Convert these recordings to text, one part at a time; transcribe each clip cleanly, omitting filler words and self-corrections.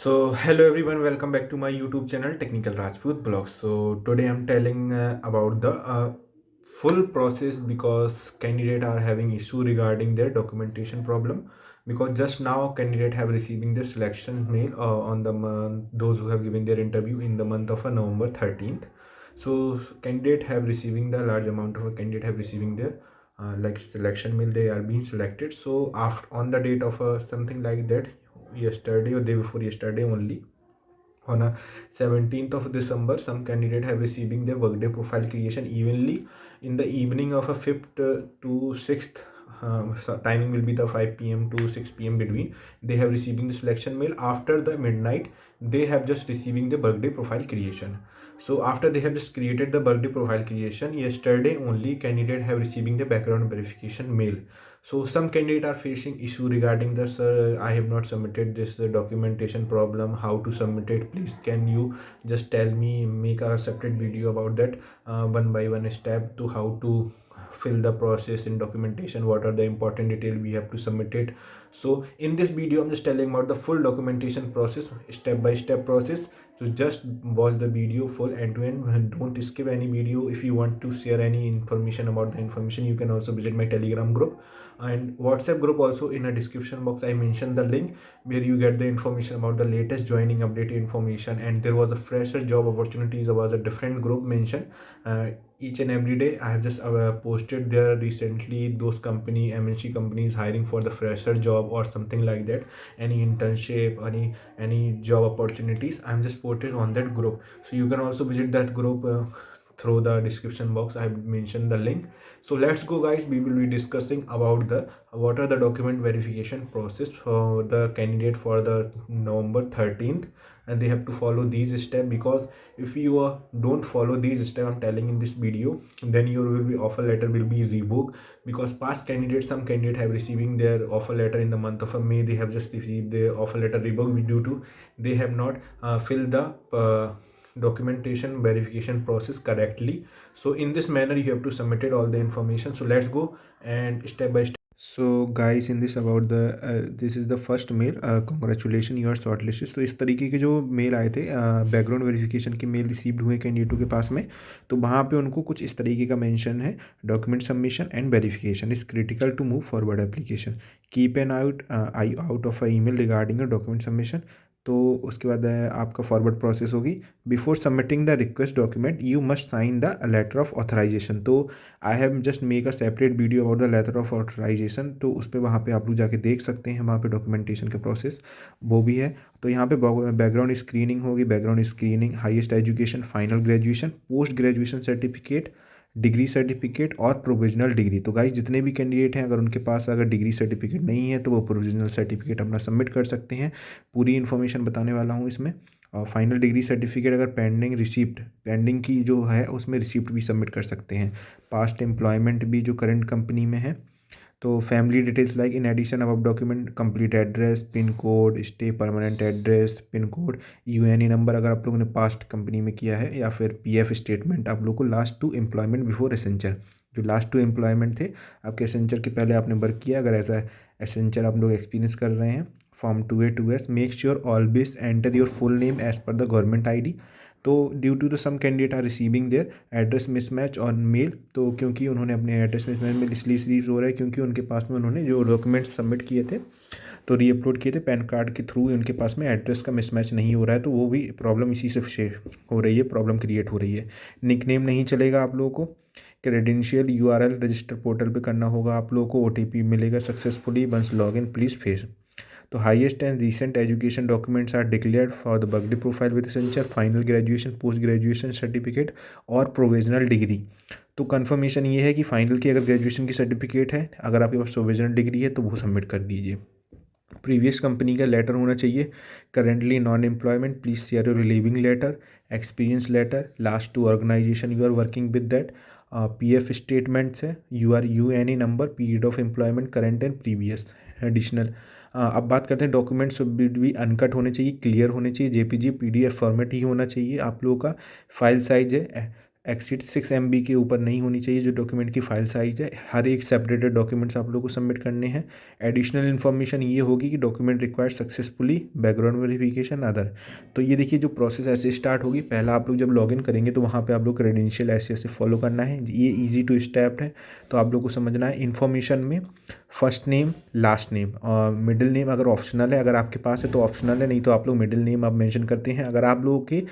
Hello everyone, welcome back to my YouTube channel Technical Rajput Blog. So today I'm telling about the full process because candidate are having issue regarding their documentation problem, because just now candidate have receiving the selection mail on the month, those who have given their interview in the month of November 13th. So candidate have receiving the large amount of a candidate have receiving their like selection mail, they are being selected. So after on the date of something like that, yesterday or day before yesterday only, on a 17th of December, some candidate have receiving their workday profile creation evenly in the evening of a 5th to 6th. So timing will be the 5 p.m. to 6 p.m. between. They have receiving the selection mail after the midnight. They have just receiving the birthday profile creation. So after they have just created the birthday profile creation, yesterday only candidate have receiving the background verification mail. So some candidate are facing issue regarding the sir, I have not submitted this documentation problem, how to submit it, please can you just tell me, make a separate video about that, one by one step to how to fill the process in documentation, what are the important detail we have to submit it. So in this video I'm just telling about the full documentation process, step by step process. So just watch the video full end to end, don't skip any video. If you want to share any information about the information, you can also visit my Telegram group and WhatsApp group. Also in a description box I mentioned the link where you get the information about the latest joining update information. And there was a fresher job opportunities, there was a different group mentioned each and every day. I have just posted there recently those company MNC companies hiring for the fresher job or something like that, any internship, any job opportunities, I'm just posted on that group. So you can also visit that group through the description box, I have mentioned the link. So let's go guys, we will be discussing about the what are the document verification process for the candidate for the November 13th, and they have to follow these steps. Because if you don't follow these steps I'm telling in this video, then your will be offer letter will be revoked. Because past candidates, some candidate have receiving their offer letter in the month of May, they have just received their offer letter revoked due to they have not filled the documentation verification process correctly. So in this manner you have to submit it all the information. So let's go and step by step. So guys, in this about the this is the first mail, congratulations you are shortlisted. तो इस तरीके के जो mail आए थे background verification के mail received हुए कैंडिडेटों के पास में, तो वहाँ पे उनको कुछ इस तरीके का मेंशन है, document submission and verification is critical to move forward application, keep an eye out of a email regarding a document submission. तो उसके बाद आपका फॉरवर्ड प्रोसेस होगी। Before submitting the request document you must sign the letter of authorisation. तो I have just make a separate video about the letter of authorisation, तो उस पर वहाँ पे आप लोग जाके देख सकते हैं, वहाँ पे डॉक्यूमेंटेशन का प्रोसेस वो भी है। तो यहाँ पे बैकग्राउंड स्क्रीनिंग होगी, background screening, highest education, final graduation, post graduation certificate, degree certificate और प्रोविजनल डिग्री। तो गाइस जितने भी कैंडिडेट हैं, अगर उनके पास अगर डिग्री सर्टिफिकेट नहीं है तो वो प्रोविजनल सर्टिफिकेट अपना सबमिट कर सकते हैं। पूरी इन्फॉर्मेशन बताने वाला हूँ इसमें। और फाइनल डिग्री सर्टिफिकेट अगर पेंडिंग रिसिप्ट, पेंडिंग की जो है उसमें रिसिप्ट भी सबमिट कर सकते हैं। पास्ट एम्प्लॉयमेंट भी जो करंट कंपनी में है। तो family details like in addition अब document complete address, pin code, stay permanent address, pin code, UNA number अगर आप लोगों ने पास्ट कंपनी में किया है, या फिर पीएफ स्टेटमेंट आप लोग को last two employment before Accenture, जो लास्ट टू एम्प्लॉयमेंट थे आपके एसेंचर के पहले आपने वर्क किया, अगर ऐसा एसेंचर आप लोग एक्सपीरियंस कर रहे हैं। Form 2A 2S, make sure always enter your full name as per the government ID. तो due to the some candidate are receiving their address mismatch on mail, तो क्योंकि उन्होंने अपने एड्रेस मिसमैच में इसलिए रिसीव हो रहा है क्योंकि उनके पास में उन्होंने जो डॉक्यूमेंट्स सबमिट किए थे, तो रीअपलोड किए थे पैन कार्ड के थ्रू, उनके पास में एड्रेस का मिसमैच नहीं हो रहा है, तो वो भी प्रॉब्लम इसी से हो रही है, प्रॉब्लम क्रिएट हो रही है। निकनेम नहीं चलेगा आप लोगों को। क्रेडेंशियल यूआरएल रजिस्टर पोर्टल पे करना होगा आप लोगों को, ओटीपी मिलेगा successfully once log in please face. तो highest and recent education documents are declared for the birthday profile with Accenture, final graduation, post graduation certificate और प्रोविजनल डिग्री। तो कंफर्मेशन ये है कि फाइनल की अगर ग्रेजुएशन की सर्टिफिकेट है, अगर आपके पास प्रोविजनल डिग्री है तो वो सबमिट कर दीजिए। प्रीवियस कंपनी का लेटर होना चाहिए। Currently non employment please share your relieving letter, experience letter, last two organisation you are working with that, PF statements है, UNA number, period of employment current and previous additional. अब बात करते हैं documents भी uncut होने चाहिए, clear होने चाहिए, जेपीजी पीडीएफ फॉर्मेट ही होना चाहिए आप लोगों का। फाइल साइज है एक्सीड 6 MB के ऊपर नहीं होनी चाहिए जो डॉक्यूमेंट की फाइल साइज है। हर एक सेपरेटेड डॉक्यूमेंट्स आप लोग को सबमिट करने हैं। एडिशनल इन्फॉर्मेशन ये होगी कि document required successfully background verification other. तो ये देखिए जो प्रोसेस ऐसे स्टार्ट होगी, पहला आप लोग जब लॉगिन करेंगे तो वहाँ पे आप लोग क्रेडेंशियल ऐसे ऐसे फॉलो करना है। ये इजी टू स्टेप है, तो आप लोग को समझना है। इन्फॉर्मेशन में फर्स्ट नेम, लास्ट नेम और मिडिल नेम अगर ऑप्शनल है, अगर आपके पास है तो ऑप्शनल है, नहीं तो आप लोग मिडिल नेम आप मेंशन करते हैं। अगर आप लोगों के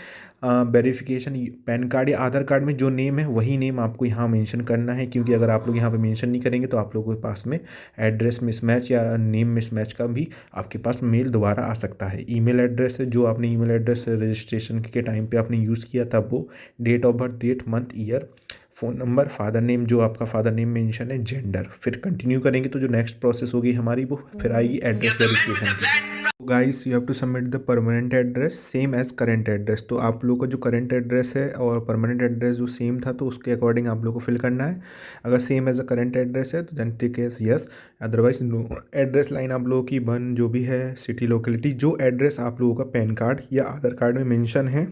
वेरिफिकेशन पैन कार्ड या आधार कार्ड में जो नेम है वही नेम आपको यहाँ मेंशन करना है, क्योंकि अगर आप लोग यहाँ पे मेंशन नहीं करेंगे तो आप लोगों के पास में एड्रेस मिसमैच या नेम मिसमैच का भी आपके पास मेल दोबारा आ सकता है। ईमेल एड्रेस है, जो आपने ईमेल एड्रेस रजिस्ट्रेशन के टाइम पे आपने यूज़ किया था वो, date of birth, date, month, year, phone number, father name जो आपका फादर नेम मेंशन है, जेंडर। फिर कंटिन्यू करेंगे तो जो नेक्स्ट प्रोसेस होगी हमारी वो फिर आएगी एड्रेस वेरिफिकेशन की। Guys you have to submit the permanent address same as current address. तो आप लोग का जो करेंट एड्रेस है और परमानेंट एड्रेस जो सेम था तो उसके अकॉर्डिंग आप लोग को फिल करना है। अगर same as a current address है तो then tick as yes, otherwise no. Address line आप लोगों की वन जो भी है, सिटी लोकेलिटी, जो एड्रेस आप लोगों का पैन कार्ड या आधार कार्ड में मेंशन है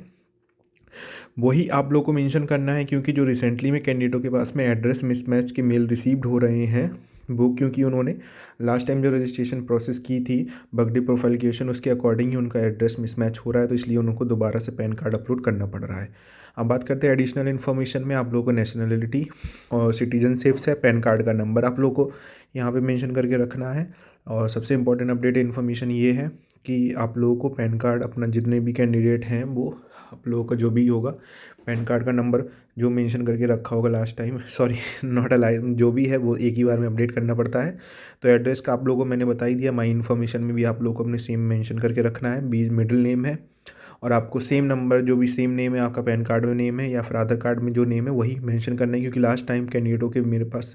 वही आप लोग को मेंशन करना है। क्योंकि जो रिसेंटली में कैंडिडेटों के पास में एड्रेस मिसमैच के मेल रिसीव्ड हो रहे हैं वो क्योंकि उन्होंने लास्ट टाइम जो रजिस्ट्रेशन प्रोसेस की थी बगडी प्रोफाइल क्रिएशन उसके अकॉर्डिंग ही उनका एड्रेस मिसमैच हो रहा है, तो इसलिए उनको दोबारा से पैन कार्ड अपलोड करना पड़ रहा है। अब बात करते हैं एडिशनल इन्फॉर्मेशन में। आप लोगों को नेशनलिटी और सिटीजनशिप्स है, पैन कार्ड का नंबर आप लोग को यहाँ पे मेंशन करके रखना है। और सबसे इंपॉर्टेंट अपडेट इन्फॉर्मेशन ये है कि आप लोगों को पैन कार्ड अपना जितने भी कैंडिडेट हैं वो आप लोगों का जो भी होगा पैन कार्ड का नंबर जो मेंशन करके रखा होगा last time, sorry not alive, जो भी है वो एक ही बार में अपडेट करना पड़ता है। तो एड्रेस का आप लोगों को मैंने बता ही दिया। माई इन्फॉर्मेशन में भी आप लोगों को अपने सेम मेंशन करके रखना है, बीच मिडिल नेम है और आपको सेम नंबर जो भी सेम नेम है आपका पैन कार्ड में नेम है या फिर आधार कार्ड में जो नेम है वही मेंशन करना है। क्योंकि लास्ट टाइम कैंडिडेटों के मेरे पास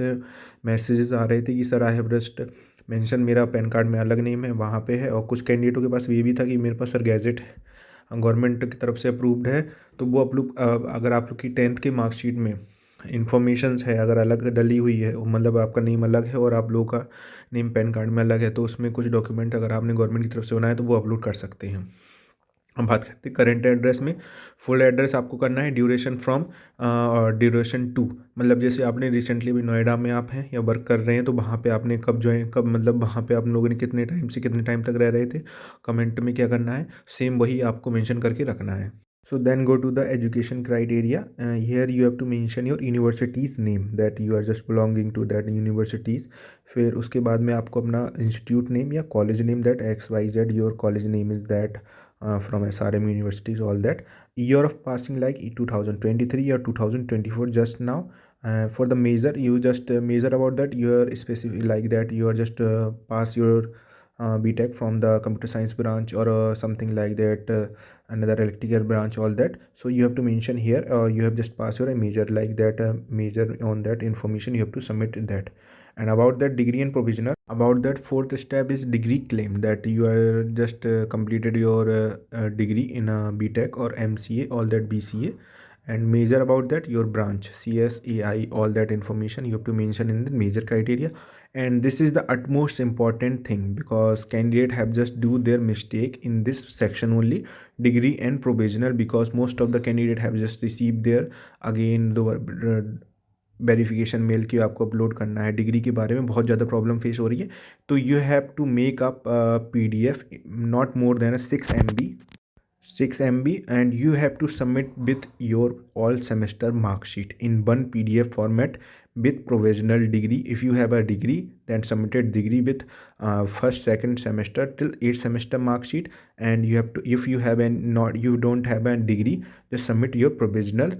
मैसेजेस आ रहे थे कि sir I have just mention मेरा पैन कार्ड में अलग नेम है वहाँ पे है, और कुछ कैंडिडेटों के पास ये भी था कि मेरे पास सर गैजेट गवर्नमेंट की तरफ से अप्रूव्ड है। तो वो आप लोग अगर आप लोग की 10th की मार्कशीट में इन्फॉर्मेशंस है अगर अलग डली हुई है, मतलब आपका नेम अलग है और आप लोगों का नेम पैन कार्ड में अलग है, तो उसमें कुछ डॉक्यूमेंट अगर आपने गवर्नमेंट की तरफ से बनाया तो वो अपलोड कर सकते हैं। हम बात करते हैं करेंट एड्रेस में। फुल एड्रेस आपको करना है ड्यूरेशन फ्रॉम और ड्यूरेशन टू, मतलब जैसे आपने रिसेंटली भी नोएडा में आप हैं या वर्क कर रहे हैं तो वहाँ पे आपने कब ज्वाइन, कब मतलब वहाँ पे आप लोगों ने कितने टाइम से कितने टाइम तक रह रहे थे, कमेंट में क्या करना है सेम वही आपको मेंशन करके रखना है। So then go to the education criteria. Here you have to mention your universities name that you are just belonging to that universities. फिर उसके बाद में आपको अपना इंस्टीट्यूट नेम या college name that XYZ your college name is that from SRM universities, all that. Year of passing like 2023 or 2024 just now. For the measure you just measure about that you are specific like that you are just pass your BTech from the computer science branch or something like that, another electrical branch, all that. So you have to mention here you have just pass your major like that, major on that information you have to submit that. And about that degree and provisional, about that fourth step is degree claim, that you are just completed your degree in BTech or MCA, all that BCA, and major about that your branch CSAI, all that information you have to mention in the major criteria. And this is the utmost important thing because candidate have just do their mistake in this section only, degree and provisional, because most of the candidate have just received their again the verification mail की आपको upload करना है। Degree के बारे में बहुत ज़्यादा problem face हो रही है, तो you have to make up PDF not more than 6 MB and you have to submit with your all semester mark sheet in one PDF format with provisional degree. If you have a degree then submitted degree with first second semester till 8th semester mark sheet, and you have to, if you have an not you don't have a degree, just submit your provisional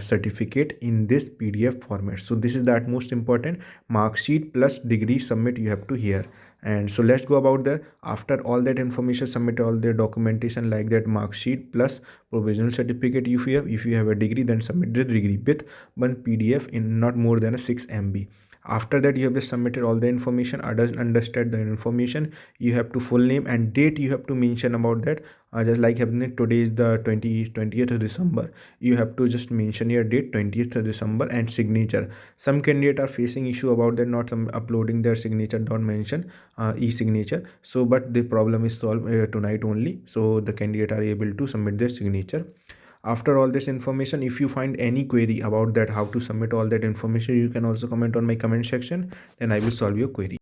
certificate in this PDF format. So this is the most important, mark sheet plus degree submit you have to here. And so let's go about the after all that information submit all the documentation like that mark sheet plus provisional certificate. If you have a degree then submit the degree with one PDF in not more than a 6 MB. After that you have just submitted all the information, understand the information, you have to full name and date you have to mention about that. Just like happening today is the 20th of December, you have to just mention your date 20th of December and signature. Some candidate are facing issue about that, not some uploading their signature, don't mention e-signature. So but the problem is solved tonight only, so the candidate are able to submit their signature. After all this information, if you find any query about that how to submit all that information, you can also comment on my comment section, then I will solve your query.